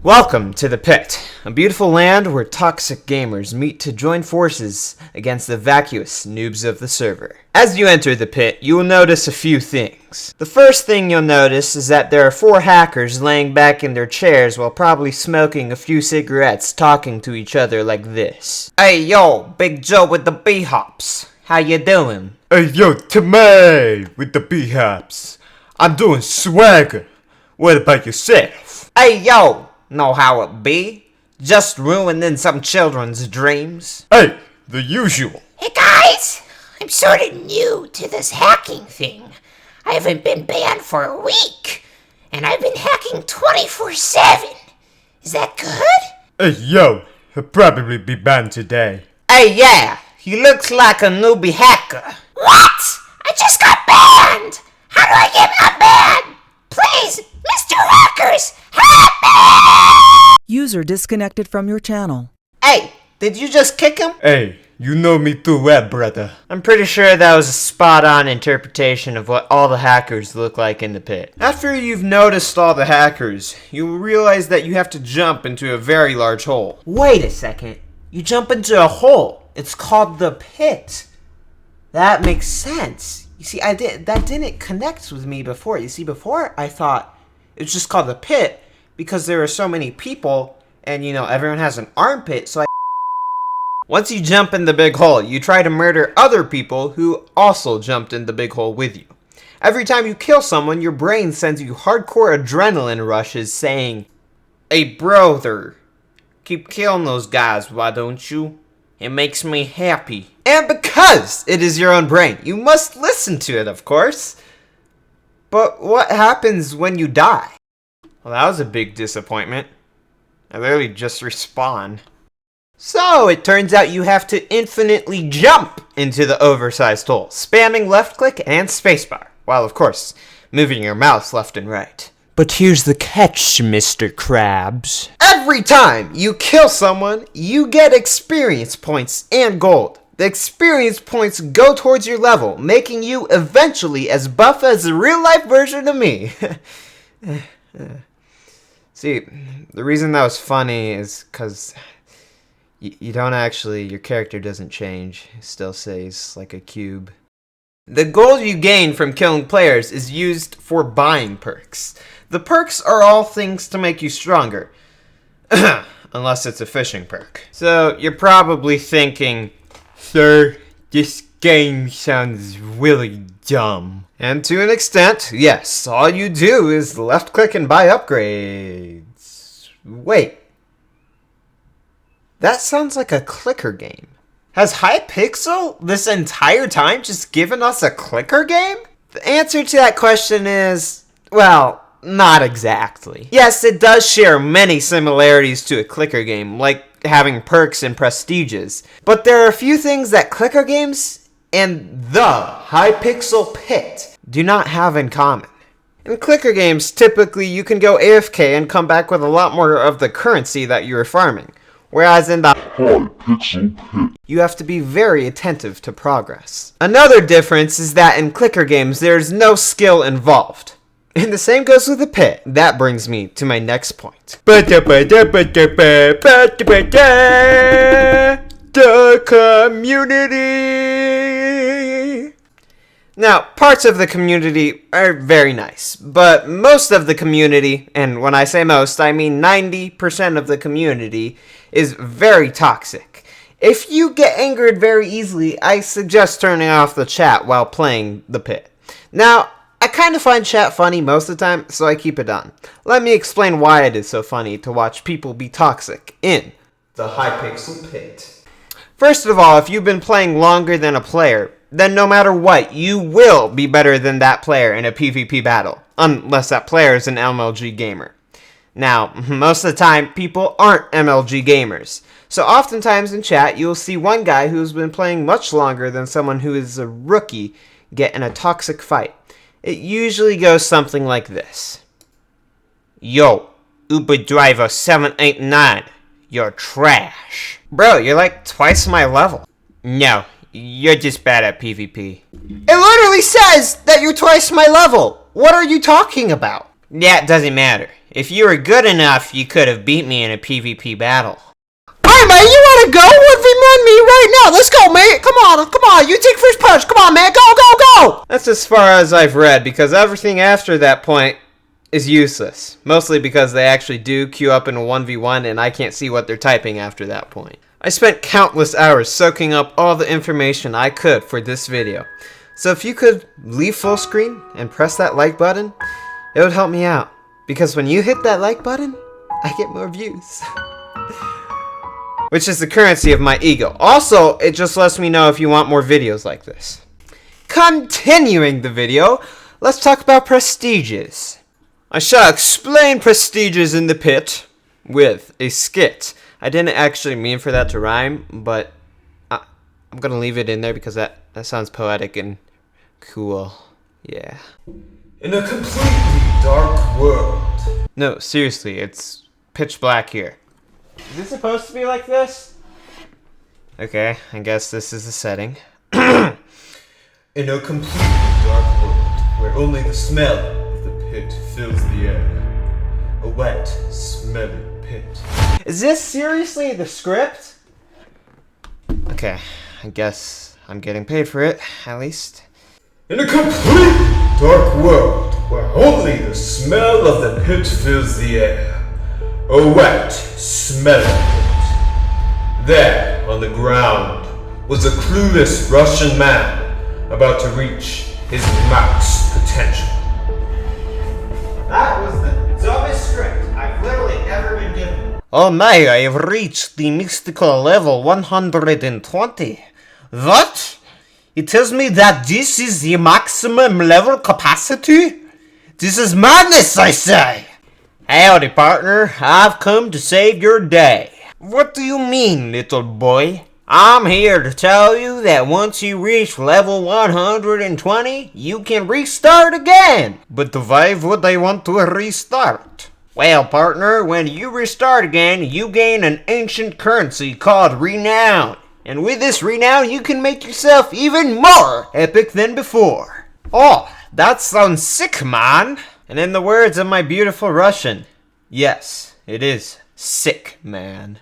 Welcome to the Pit, a beautiful land where toxic gamers meet to join forces against the vacuous noobs of the server. As you enter the pit, you will notice a few things. The first thing you'll notice is that there are 4 hackers laying back in their chairs while probably smoking a few cigarettes, talking to each other like this. Hey yo, Big Joe with the B-hops. How you doing? Hey yo, Cbmiiprx with the B-hops. I'm doing swagger. What about yourself? Hey yo! Know how it be? Just ruining some children's dreams. Hey, the usual. Hey guys, I'm sort of new to this hacking thing. I haven't been banned for a week, and I've been hacking 24/7. Is that good? Hey yo, he'll probably be banned today. Hey yeah, he looks like a newbie hacker. What? I just got banned! How do I get unbanned? Please, Mr. Hackers, help me! User disconnected from your channel. Hey, did you just kick him? Hey, you know me too well, brother. I'm pretty sure that was a spot-on interpretation of what all the hackers look like in the pit. After you've noticed all the hackers, you will realize that you have to jump into a very large hole. Wait a second. You jump into a hole. It's called the pit. That makes sense. You see, that didn't connect with me before. You see, before I thought it was just called the pit because there are so many people and, you know, everyone has an armpit, so Once you jump in the big hole, you try to murder other people who also jumped in the big hole with you. Every time you kill someone, your brain sends you hardcore adrenaline rushes saying, "Hey brother, keep killing those guys, why don't you? It makes me happy." And because it is your own brain, you must listen to it, of course. But what happens when you die? Well, that was a big disappointment. I literally just respawn. So, it turns out you have to infinitely jump into the oversized hole, spamming left click and spacebar, while of course, moving your mouse left and right. But here's the catch, Mr. Krabs. Every time you kill someone, you get experience points and gold. The experience points go towards your level, making you eventually as buff as the real-life version of me. See, the reason that was funny is because you don't actually, your character doesn't change. It still stays like a cube. The gold you gain from killing players is used for buying perks. The perks are all things to make you stronger. Unless it's a fishing perk. So, you're probably thinking, "Sir, this game sounds really dumb." And to an extent, yes, all you do is left click and buy upgrades. Wait. That sounds like a clicker game. Has Hypixel this entire time just given us a clicker game? The answer to that question is, well, not exactly. Yes, it does share many similarities to a clicker game, like having perks and prestiges. But there are a few things that clicker games and the Hypixel Pit do not have in common. In clicker games, typically you can go AFK and come back with a lot more of the currency that you were farming. Whereas in the Hypixel Pit, you have to be very attentive to progress. Another difference is that in clicker games, there's no skill involved. And the same goes with the pit. That brings me to my next point. The community. Now, parts of the community are very nice, but most of the community, and when I say most, I mean 90% of the community, is very toxic. If you get angered very easily, I suggest turning off the chat while playing the pit. Now, I kind of find chat funny most of the time, so I keep it on. Let me explain why it is so funny to watch people be toxic in the Hypixel Pit. First of all, if you've been playing longer than a player, then no matter what, you will be better than that player in a PvP battle, unless that player is an MLG gamer. Now, most of the time, people aren't MLG gamers, so oftentimes in chat, you'll see one guy who's been playing much longer than someone who is a rookie get in a toxic fight. It usually goes something like this. "Yo, Uber driver 789, you're trash." Bro, you're like twice my level. "No, you're just bad at PvP." It literally says that you're twice my level. What are you talking about? Yeah, it doesn't matter. If you were good enough, you could have beat me in a PvP battle. Hey man, you wanna go 1v1 me right now? Let's go, man. Come on. You take first punch. Come on, man. Go. That's as far as I've read, because everything after that point is useless. Mostly because they actually do queue up in a 1v1 and I can't see what they're typing after that point. I spent countless hours soaking up all the information I could for this video. So if you could leave full screen and press that like button, it would help me out. Because when you hit that like button, I get more views. Which is the currency of my ego. Also, it just lets me know if you want more videos like this. Continuing the video, let's talk about prestiges. I shall explain prestiges in the pit with a skit. I didn't actually mean for that to rhyme, but I'm gonna leave it in there because that sounds poetic and cool. Yeah. In a completely dark world. No, seriously, it's pitch black here. Is this supposed to be like this? Okay, I guess this is the setting. In a completely dark world where only the smell of the pit fills the air. A wet, smelly pit. Is this seriously the script? Okay, I guess I'm getting paid for it, at least. In a completely dark world where only the smell of the pit fills the air. A wet, smelly pit. There, on the ground, was a clueless Russian man about to reach his max potential. That was the dumbest script I've literally ever been given. Oh my, I have reached the mystical level 120. What? It tells me that this is the maximum level capacity? This is madness, I say! Howdy, partner. I've come to save your day. What do you mean, little boy? I'm here to tell you that once you reach level 120, you can restart again. But why would I want to restart? Well, partner, when you restart again, you gain an ancient currency called renown. And with this renown, you can make yourself even more epic than before. Oh, that sounds sick, man. And in the words of my beautiful Russian, yes, it is sick, man.